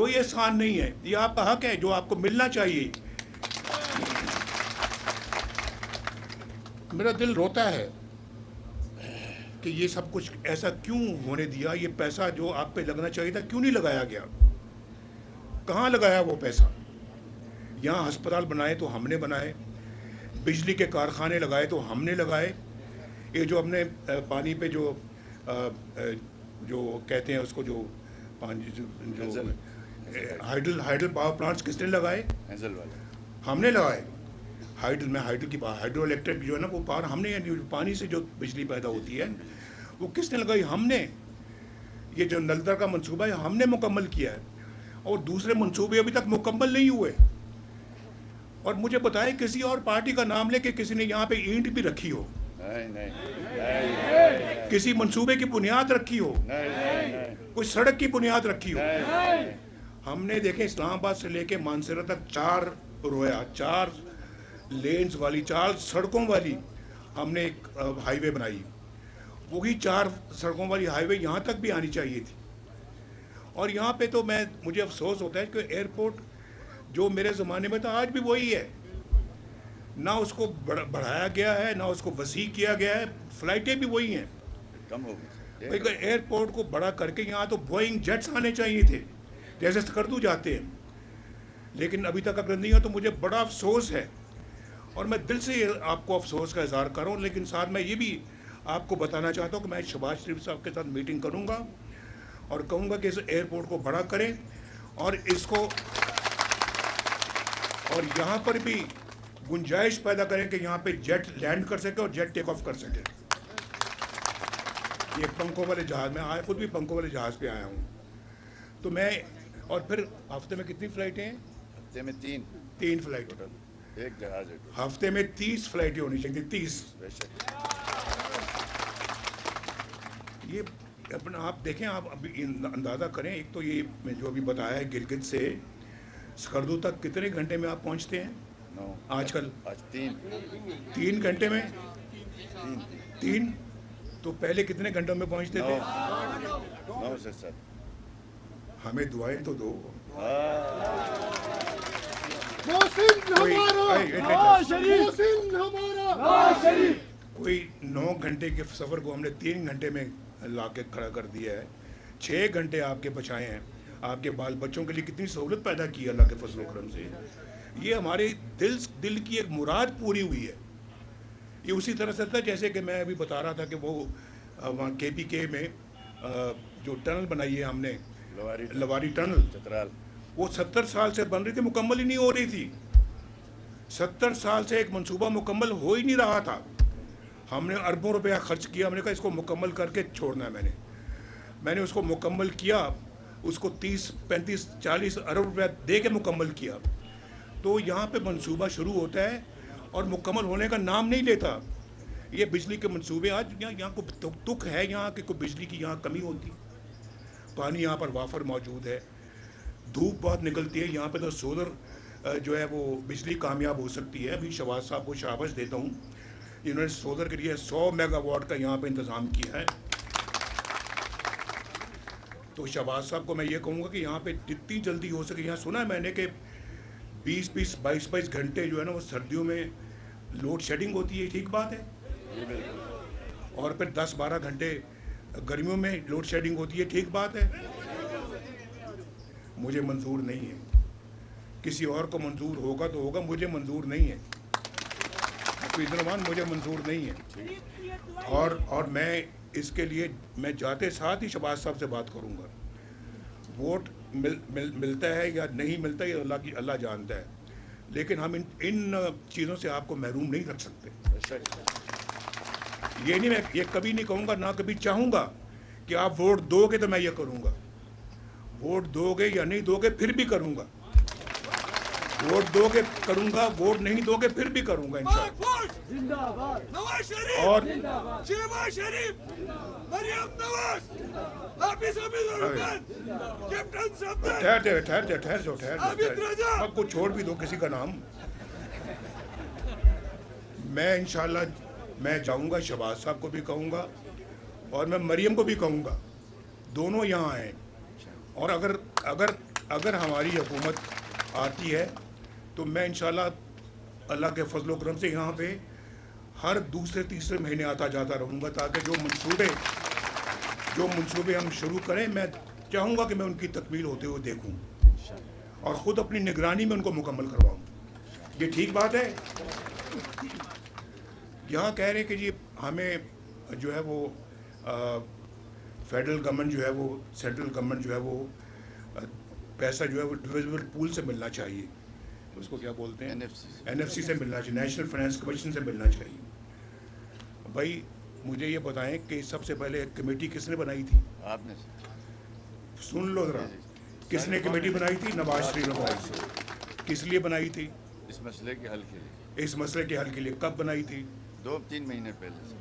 کوئی احسان نہیں ہے، یہ آپ کا حق ہے جو آپ کو ملنا چاہیے۔ میرا دل روتا ہے کہ یہ سب کچھ ایسا کیوں ہونے دیا، یہ پیسہ جو آپ پہ لگنا چاہیے تھا کیوں نہیں لگایا گیا؟ کہاں لگایا وہ پیسہ؟ یہاں ہسپتال بنائے تو ہم نے بنائے، بجلی کے کارخانے لگائے تو ہم نے لگائے، یہ جو ہم نے پانی پہ جو کہتے ہیں اس کو، جو ہائیڈل پاور پلانٹس کس نے لگائے؟ ہم نے لگائے۔ ہائیڈرو الیکٹرک جو ہے نا وہ پاور ہم نے، یعنی پانی سے جو بجلی پیدا ہوتی ہے وہ کس نے لگائی؟ ہم نے۔ یہ جو نلدر کا منصوبہ ہے ہم نے مکمل کیا ہے، اور دوسرے منصوبے ابھی تک مکمل نہیں ہوئے۔ اور مجھے بتائیں کسی اور پارٹی کا نام لے کہ کسی نے یہاں پہ اینٹ بھی رکھی ہو، کسی منصوبے کی بنیاد رکھی ہو، کوئی سڑک کی بنیاد رکھی ہو؟ ہم نے دیکھیں اسلام آباد سے لے کے مانسہرہ تک 4 لینز والی، 4 سڑکوں والی ہم نے ایک ہائی وے بنائی۔ وہی 4 سڑکوں والی ہائی وے یہاں تک بھی آنی چاہیے تھی۔ اور یہاں پہ تو مجھے افسوس ہوتا ہے کہ ایئرپورٹ جو میرے زمانے میں تھا آج بھی وہی ہے، نہ اس کو بڑھایا گیا ہے، نہ اس کو وسیع کیا گیا ہے، فلائٹیں بھی وہی ہیں۔ کم ہو گئی۔ ایئرپورٹ کو بڑا کر کے یہاں تو بوئنگ جیٹس آنے چاہیے تھے جیسے سکردو جاتے ہیں، لیکن ابھی تک اگر نہیں ہو تو مجھے بڑا افسوس ہے، اور میں دل سے آپ کو افسوس کا اظہار کر رہا ہوں۔ لیکن ساتھ میں یہ بھی آپ کو بتانا چاہتا ہوں کہ میں شہباز شریف صاحب کے ساتھ میٹنگ کروں گا اور کہوں گا کہ اس ایئرپورٹ کو بڑا کریں، اور اس کو، اور یہاں پر بھی گنجائش پیدا کریں کہ یہاں پہ جیٹ لینڈ کر سکے اور جیٹ ٹیک آف کر سکے۔ یہ پنکھوں والے جہاز، میں خود بھی پنکھوں والے جہاز پہ آیا ہوں، تو میں، اور پھر ہفتے میں کتنی فلائٹیں ہیں؟ ہفتے میں 3 فلائٹ، ایک جہاز ہے، ہفتے میں 30 فلائٹیں ہونی چاہیے، 30۔ یہ اپنا آپ دیکھیں، آپ ابھی اندازہ کریں، ایک تو یہ میں جو ابھی بتایا ہے گلگت سے سکردو تک کتنے گھنٹے میں آپ پہنچتے ہیں آج کل؟ 3 گھنٹے میں 3، تو پہلے کتنے گھنٹوں میں پہنچتے تھے؟ 9 سے 7۔ ہمیں دعائیں تو دو۔ کوئی 9 گھنٹے کے سفر کو ہم نے 3 گھنٹے میں لا کے کھڑا کر دیا ہے۔ 6 گھنٹے آپ کے بچائے ہیں، آپ کے بال بچوں کے لیے کتنی سہولت پیدا کی ہے اللہ کے فضل و کرم سے۔ یہ ہمارے دل کی ایک مراد پوری ہوئی ہے۔ یہ اسی طرح سے تھا جیسے کہ میں ابھی بتا رہا تھا کہ وہ وہاں کے پی کے میں جو ٹنل بنائی ہے ہم نے، لواری ٹنل، چترال، وہ 70 سال سے بن رہی تھی، مکمل ہی نہیں ہو رہی تھی۔ 70 سال سے ایک منصوبہ مکمل ہو ہی نہیں رہا تھا۔ ہم نے اربوں روپیہ خرچ کیا، ہم نے کہا اس کو مکمل کر کے چھوڑنا ہے۔ میں نے اس کو مکمل کیا، اس کو 30 35 40 ارب روپیہ دے کے مکمل کیا۔ تو یہاں پہ منصوبہ شروع ہوتا ہے اور مکمل ہونے کا نام نہیں لیتا۔ یہ بجلی کے منصوبے، آج یہاں کو تک ہے یہاں کہ کوئی بجلی کی یہاں کمی ہوتی، پانی یہاں پر وافر موجود ہے، دھوپ بہت نکلتی ہے یہاں پہ، تو سولر جو ہے وہ بجلی کامیاب ہو سکتی ہے۔ ابھی شہباز صاحب کو شاباش دیتا ہوں، انہوں نے سولر کے لیے 100 میگا واٹ کا یہاں پہ انتظام کیا ہے۔ تو شہباز صاحب کو میں یہ کہوں گا کہ یہاں پہ جتنی جلدی ہو سکے، یہاں سنا ہے میں نے کہ 22 گھنٹے جو ہے نا وہ سردیوں میں لوڈ شیڈنگ ہوتی ہے، ٹھیک بات ہے؟ اور پھر 10-12 گھنٹے گرمیوں میں لوڈ شیڈنگ ہوتی ہے، ٹھیک بات ہے؟ مجھے منظور نہیں ہے، کسی اور کو منظور ہوگا تو ہوگا، مجھے منظور نہیں ہے، مجھے منظور نہیں ہے۔ اور میں اس کے لیے میں جاتے ساتھ ہی شہباز صاحب سے بات کروں گا۔ ووٹ ملتا ہے یا نہیں ملتا یہ اللہ جانتا ہے، لیکن ہم ان چیزوں سے آپ کو محروم نہیں رکھ سکتے۔ یہ نہیں، میں یہ کبھی نہیں کہوں گا، نہ کبھی چاہوں گا کہ آپ ووٹ دو گے تو میں یہ کروں گا۔ ووٹ دو گے یا نہیں دو گے پھر بھی کروں گا، ووٹ دو گے کروں گا، ووٹ نہیں دو گے پھر بھی کروں گا انشاءاللہ۔ نواز شریف، اور شہباز شریف، مریم نواز، حافظ کیپٹن صفدر، ٹھہر جاؤ، عابد رضا، آپ کو چھوڑ بھی دو کسی کا نام۔ میں انشاءاللہ میں جاؤں گا، شہباز صاحب کو بھی کہوں گا اور میں مریم کو بھی کہوں گا، دونوں یہاں آئیں، اور اگر اگر ہماری حکومت آتی ہے تو میں انشاءاللہ اللہ کے فضل و کرم سے یہاں پہ ہر دوسرے تیسرے مہینے آتا جاتا رہوں گا، تاکہ جو منصوبے ہم شروع کریں میں چاہوں گا کہ میں ان کی تکمیل ہوتے ہوئے دیکھوں اور خود اپنی نگرانی میں ان کو مکمل کرواؤں. یہ ٹھیک بات ہے؟ یہاں کہہ رہے ہیں کہ جی ہمیں جو ہے وہ فیڈرل گورنمنٹ جو ہے وہ سینٹرل گورنمنٹ جو ہے وہ پیسہ جو ہے وہ ڈویزبل پول سے ملنا چاہیے، اس کو کیا بولتے ہیں، NFC سے ملنا چاہیے، نیشنل فائنانس کمیشن سے ملنا چاہیے. بھائی مجھے یہ بتائیں کہ سب سے پہلے کمیٹی کس نے بنائی تھی؟ آپ نے سن لو ذرا، کس نے کمیٹی بنائی تھی؟ نواز شریف نے بنائی تھی. کس لیے بنائی تھی؟ اس مسئلے کے حل کے لیے. اس مسئلے کے حل کے لیے. کب بنائی تھی؟ 2-3 مہینے پہلے سے.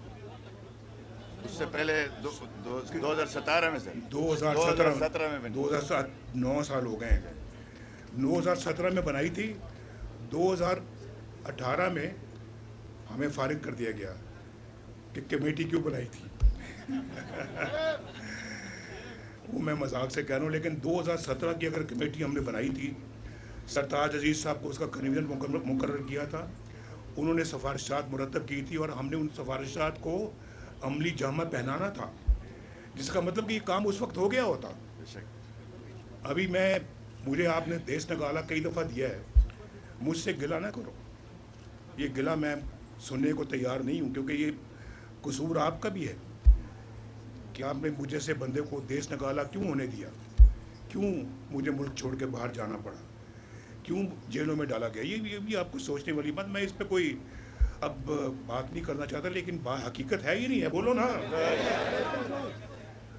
اس سے پہلے 2017 میں سر. 2017 میں بنی. 9 سال ہو گئے ہیں. 2017 میں بنائی تھی. 2018 میں ہمیں فارغ کر دیا گیا کہ کمیٹی کیوں بنائی تھی. وہ میں مذاق سے کہہ رہا ہوں، لیکن 2017 کی اگر کمیٹی ہم نے بنائی تھی، سرتاج عزیز صاحب کو اس کا کنوینر مقرر کیا تھا، انہوں نے سفارشات مرتب کی تھی اور ہم نے ان سفارشات کو عملی جامہ پہنانا تھا، جس کا مطلب کہ یہ کام اس وقت ہو گیا ہوتا. ابھی مجھے آپ نے دیس نکالا کئی دفعہ دیا ہے، مجھ سے گلہ نہ کرو. یہ گلہ میں سننے کو تیار نہیں ہوں، کیونکہ یہ قصور آپ کا بھی ہے کہ آپ نے مجھے سے بندے کو دیس نکالا کیوں ہونے دیا، کیوں مجھے ملک چھوڑ کے باہر جانا پڑا، کیوں جیلوں میں ڈالا گیا. یہ بھی آپ کو سوچنے والی بات. میں اس پہ کوئی اب بات نہیں کرنا چاہتا، لیکن حقیقت ہے ہی نہیں ہے. بولو نا.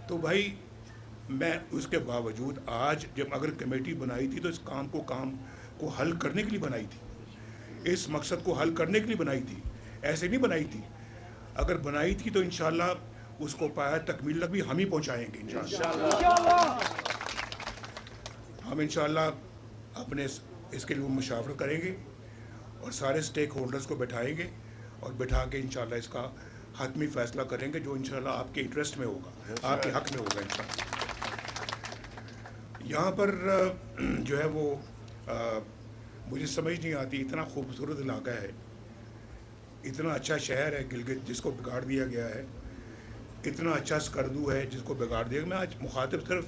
تو بھائی میں اس کے باوجود آج جب اگر کمیٹی بنائی تھی تو اس کام کو حل کرنے کے لیے بنائی تھی، اس مقصد کو حل کرنے کے لیے بنائی تھی، ایسے نہیں بنائی تھی. اگر بنائی تھی تو انشاءاللہ اس کو پایا تکمیل تک بھی ہم ہی پہنچائیں گے انشاءاللہ. ہم انشاءاللہ اپنے اس کے لیے مشاورت کریں گے اور سارے سٹیک ہولڈرز کو بٹھائیں گے اور بٹھا کے انشاءاللہ اس کا حتمی فیصلہ کریں گے جو انشاءاللہ آپ کے انٹرسٹ میں ہوگا، آپ کے حق میں ہوگا انشاءاللہ. یہاں پر جو ہے وہ مجھے سمجھ نہیں آتی، اتنا خوبصورت علاقہ ہے، اتنا اچھا شہر ہے گلگت جس کو بگاڑ دیا گیا ہے، اتنا اچھا سکردو ہے جس کو بگاڑ دیا گیا. میں آج مخاطب صرف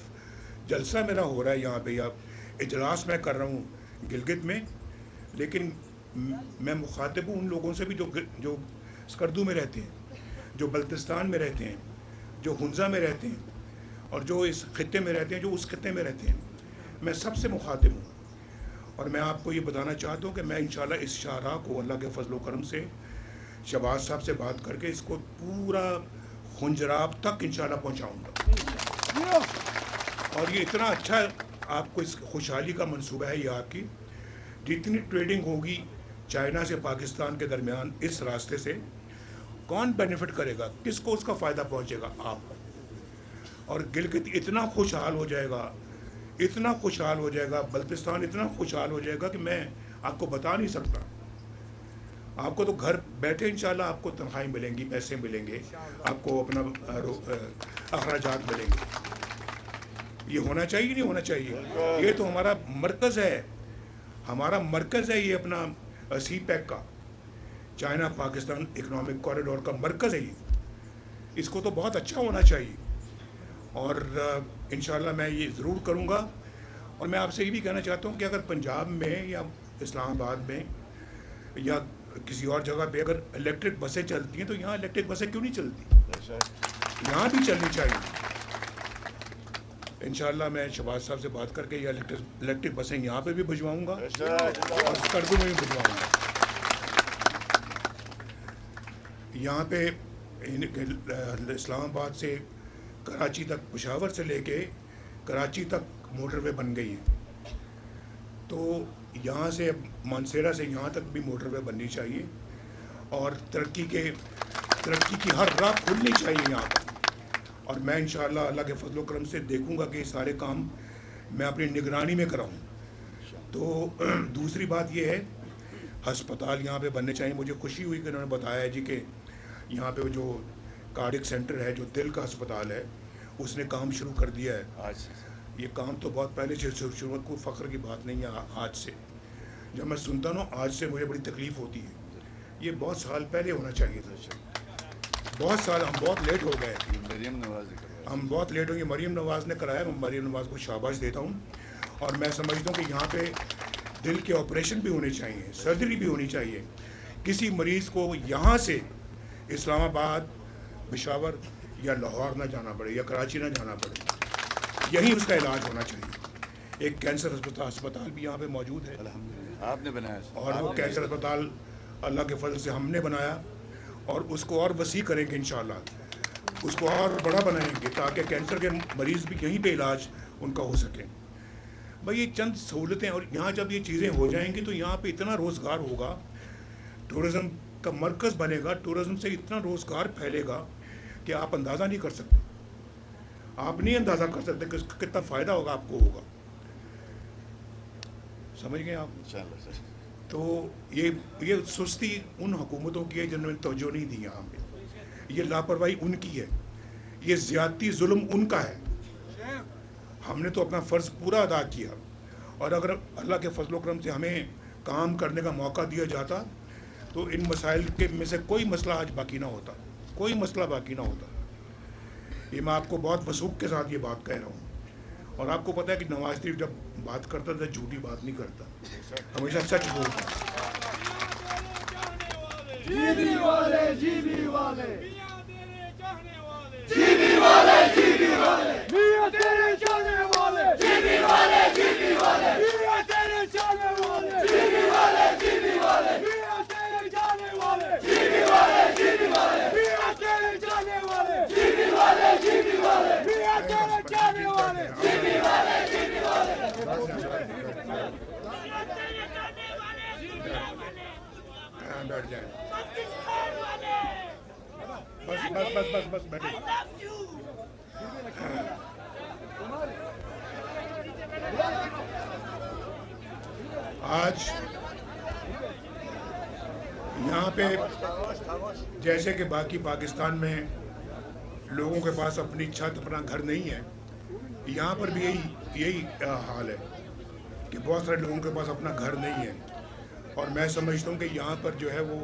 جلسہ میرا ہو رہا ہے یہاں پہ، یا اجلاس میں کر رہا ہوں گلگت میں، لیکن میں مخاطب ہوں ان لوگوں سے بھی جو سکردو میں رہتے ہیں، جو بلتستان میں رہتے ہیں، جو ہنزا میں رہتے ہیں، اور جو اس خطے میں رہتے ہیں، جو اس خطے میں رہتے ہیں. میں سب سے مخاطب ہوں اور میں آپ کو یہ بتانا چاہتا ہوں کہ میں انشاءاللہ اس شاہراہ کو اللہ کے فضل و کرم سے شہباز صاحب سے بات کر کے اس کو پورا خنجراب تک انشاءاللہ پہنچاؤں گا. اور یہ اتنا اچھا آپ کو اس خوشحالی کا منصوبہ ہے. یہ آپ کی جتنی ٹریڈنگ ہوگی چائنا سے پاکستان کے درمیان اس راستے سے، کون بینیفٹ کرے گا، کس کو اس کا فائدہ پہنچے گا؟ آپ کو. اور گلگت اتنا خوشحال ہو جائے گا، اتنا خوشحال ہو جائے گا، بلتستان اتنا خوشحال ہو جائے گا کہ میں آپ کو بتا نہیں سکتا. آپ کو تو گھر بیٹھے انشاءاللہ آپ کو تنخواہیں ملیں گی، پیسے ملیں گے، آپ کو اپنا اخراجات ملیں گے. یہ ہونا چاہیے نہیں ہونا چاہیے؟ یہ تو ہمارا مرکز ہے، ہمارا مرکز ہے یہ اپنا سی پیک کا، چائنا پاکستان اکنامک کوریڈور کا مرکز ہے یہ. اس کو تو بہت اچھا ہونا چاہیے اور انشاءاللہ میں یہ ضرور کروں گا. اور میں آپ سے یہ بھی کہنا چاہتا ہوں کہ اگر پنجاب میں یا اسلام آباد میں یا کسی اور جگہ پہ اگر الیکٹرک بسیں چلتی ہیں تو یہاں الیکٹرک بسیں کیوں نہیں چلتی؟ یہاں بھی چلنی چاہیے. انشاءاللہ میں شہباز صاحب سے بات کر کے یہ الیکٹرک بسیں یہاں پہ بھی بھجواؤں گا اور سکردو میں بھی بھجواؤں گا. یہاں پہ اسلام آباد سے کراچی تک، پشاور سے لے کے کراچی تک موٹر وے بن گئی ہیں، تو یہاں سے مانسیرا سے یہاں تک بھی موٹر وے بننی چاہیے اور ترقی کی ہر راہ کھلنی چاہیے یہاں پر. اور میں انشاءاللہ اللہ کے فضل و کرم سے دیکھوں گا کہ یہ سارے کام میں اپنی نگرانی میں کراؤں. تو دوسری بات یہ ہے، ہسپتال یہاں پہ بننے چاہیے. مجھے خوشی ہوئی کہ انہوں نے بتایا جی کہ یہاں پہ جو کارڈک سینٹر ہے، جو دل کا ہسپتال ہے، اس نے کام شروع کر دیا ہے. یہ کام تو بہت پہلے سے شروع، کوئی فخر کی بات نہیں ہے آج سے. جب میں سنتا ہوں آج سے مجھے بڑی تکلیف ہوتی ہے. یہ بہت سال پہلے ہونا چاہیے تھا. بہت سال ہم بہت لیٹ ہو گئے. مریم نواز نے کروایا. ہم بہت لیٹ ہو گئے. مریم نواز نے کرایا. میں مریم نواز کو شاباش دیتا ہوں. اور میں سمجھتا ہوں کہ یہاں پہ دل کے آپریشن بھی ہونے چاہیے, سرجری بھی ہونی چاہیے. کسی مریض کو یہاں سے اسلام آباد, پشاور یا لاہور نہ جانا پڑے یا کراچی نہ جانا پڑے. یہیں اس کا علاج ہونا چاہیے. ایک کینسر ہسپتال بھی یہاں پہ موجود ہے. الحمدللہ آپ نے بنایا. اور وہ کینسر ہسپتال اللہ کے فضل سے ہم نے بنایا, اور اس کو اور وسیع کریں گے انشاءاللہ. اس کو اور بڑا بنائیں گے تاکہ کینسر کے مریض بھی یہیں پہ علاج ان کا ہو سکے. بھائی یہ چند سہولتیں, اور یہاں جب یہ چیزیں ہو جائیں گی تو یہاں پہ اتنا روزگار ہوگا, ٹورزم کا مرکز بنے گا. ٹورزم سے اتنا روزگار پھیلے گا کہ آپ اندازہ نہیں کر سکتے. آپ نہیں اندازہ کر سکتے کہ کتنا فائدہ ہوگا آپ کو ہوگا. سمجھ گئے آپ؟ انشاءاللہ سر. تو یہ سستی ان حکومتوں کی ہے جنہوں نے توجہ نہیں دی یہاں پہ. یہ لاپرواہی ان کی ہے. یہ زیادتی ظلم ان کا ہے. ہم نے تو اپنا فرض پورا ادا کیا, اور اگر اللہ کے فضل و کرم سے ہمیں کام کرنے کا موقع دیا جاتا تو ان مسائل کے میں سے کوئی مسئلہ آج باقی نہ ہوتا. کوئی مسئلہ باقی نہ ہوتا. یہ میں آپ کو بہت وثوق کے ساتھ یہ بات کہہ رہا ہوں. اور آپ کو پتہ ہے کہ نواز شریف جب بات کرتا تھا جھوٹی بات نہیں کرتا, ہمیشہ سچ بولتا. جیبی والے جیبی والے جیبی والے جیبی والے میاں تیرے جانے والے جیبی والے جیبی والے میاں تیرے جانے والے جیبی والے جیبی والے میاں تیرے جانے والے جیبی والے جیبی والے میاں تیرے جانے والے جیبی والے جیبی والے میاں تیرے جانے والے جیبی والے جیبی والے. بیٹھ جائیں. بس بس بس بس بس بیٹھے. آج یہاں پہ جیسے کہ باقی پاکستان میں لوگوں کے پاس اپنی چھت, اپنا گھر نہیں ہے, یہاں پر بھی یہی حال ہے کہ بہت سارے لوگوں کے پاس اپنا گھر نہیں ہے. اور میں سمجھتا ہوں کہ یہاں پر جو ہے وہ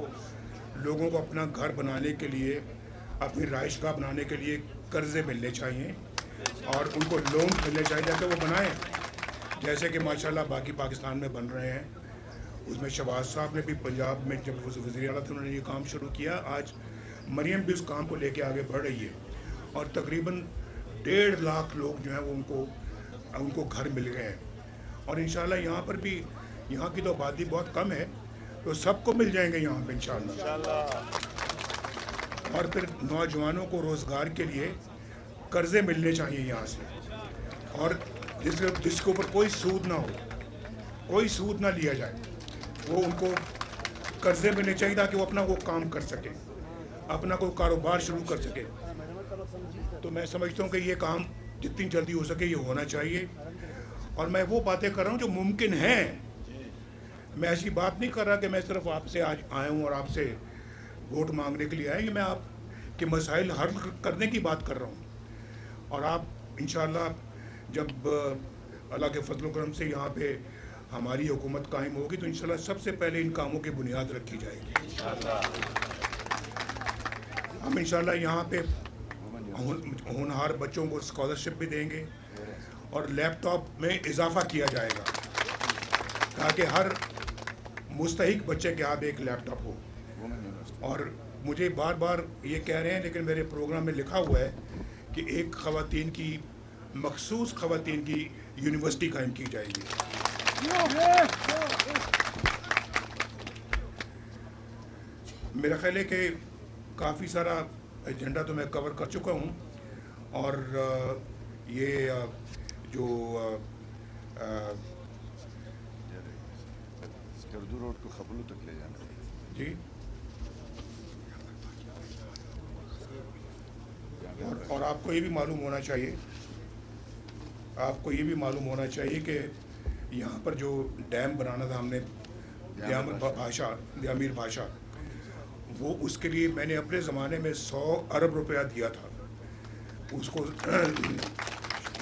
لوگوں کو اپنا گھر بنانے کے لیے, اپنی رہائش گاہ بنانے کے لیے قرضے ملنے چاہیے, اور ان کو لون ملنے چاہیے تاکہ وہ بنائیں, جیسے کہ ماشاءاللہ باقی پاکستان میں بن رہے ہیں. اس میں شہباز صاحب نے بھی پنجاب میں جب وزیر اعلیٰ تھے انہوں نے یہ کام شروع کیا. آج مریم بھی اس کام کو لے کے آگے بڑھ رہی ہے, اور تقریباً 1.5 لاکھ لوگ جو ہیں وہ ان کو گھر مل گئے ہیں. اور انشاءاللہ یہاں پر بھی, یہاں کی تو آبادی بہت کم ہے, تو سب کو مل جائیں گے یہاں پہ انشاءاللہ. اور پھر نوجوانوں کو روزگار کے لیے قرضے ملنے چاہیے یہاں سے, اور جس کے اوپر کوئی سود نہ ہو, کوئی سود نہ لیا جائے. وہ ان کو قرضے ملنے چاہیے تاکہ وہ اپنا وہ کام کر سکے, اپنا کوئی کاروبار شروع کر سکے. تو میں سمجھتا ہوں کہ یہ کام جتنی جلدی ہو سکے یہ ہونا چاہیے. اور میں وہ باتیں کر رہا ہوں جو ممکن ہیں. میں ایسی بات نہیں کر رہا کہ میں صرف آپ سے آج آیا ہوں اور آپ سے ووٹ مانگنے کے لیے آئے. کہ میں آپ کے مسائل حل کرنے کی بات کر رہا ہوں. اور آپ انشاءاللہ جب اللہ کے فضل و کرم سے یہاں پہ ہماری حکومت قائم ہوگی تو انشاءاللہ سب سے پہلے ان کاموں کی بنیاد رکھی جائے گی. ہم انشاءاللہ یہاں پہ ہونہار بچوں کو اسکالرشپ بھی دیں گے, اور لیپ ٹاپ میں اضافہ کیا جائے گا تاکہ ہر مستحق بچے کے ہاتھ ایک لیپ ٹاپ ہو. اور مجھے بار بار یہ کہہ رہے ہیں, لیکن میرے پروگرام میں لکھا ہوا ہے کہ ایک خواتین کی, مخصوص خواتین کی یونیورسٹی قائم کی جائے گی. میرا خیال ہے کہ کافی سارا ایجنڈا تو میں کور کر چکا ہوں, اور یہ جو اردو روڈ کو خبلو تک لے جانا. جی, اور آپ کو یہ بھی معلوم ہونا چاہیے, آپ کو یہ بھی معلوم ہونا چاہیے کہ یہاں پر جو ڈیم بنانا تھا ہم نے, دیامیر بھاشا, وہ اس کے لیے میں نے اپنے زمانے میں 100 ارب روپیہ دیا تھا. اس کو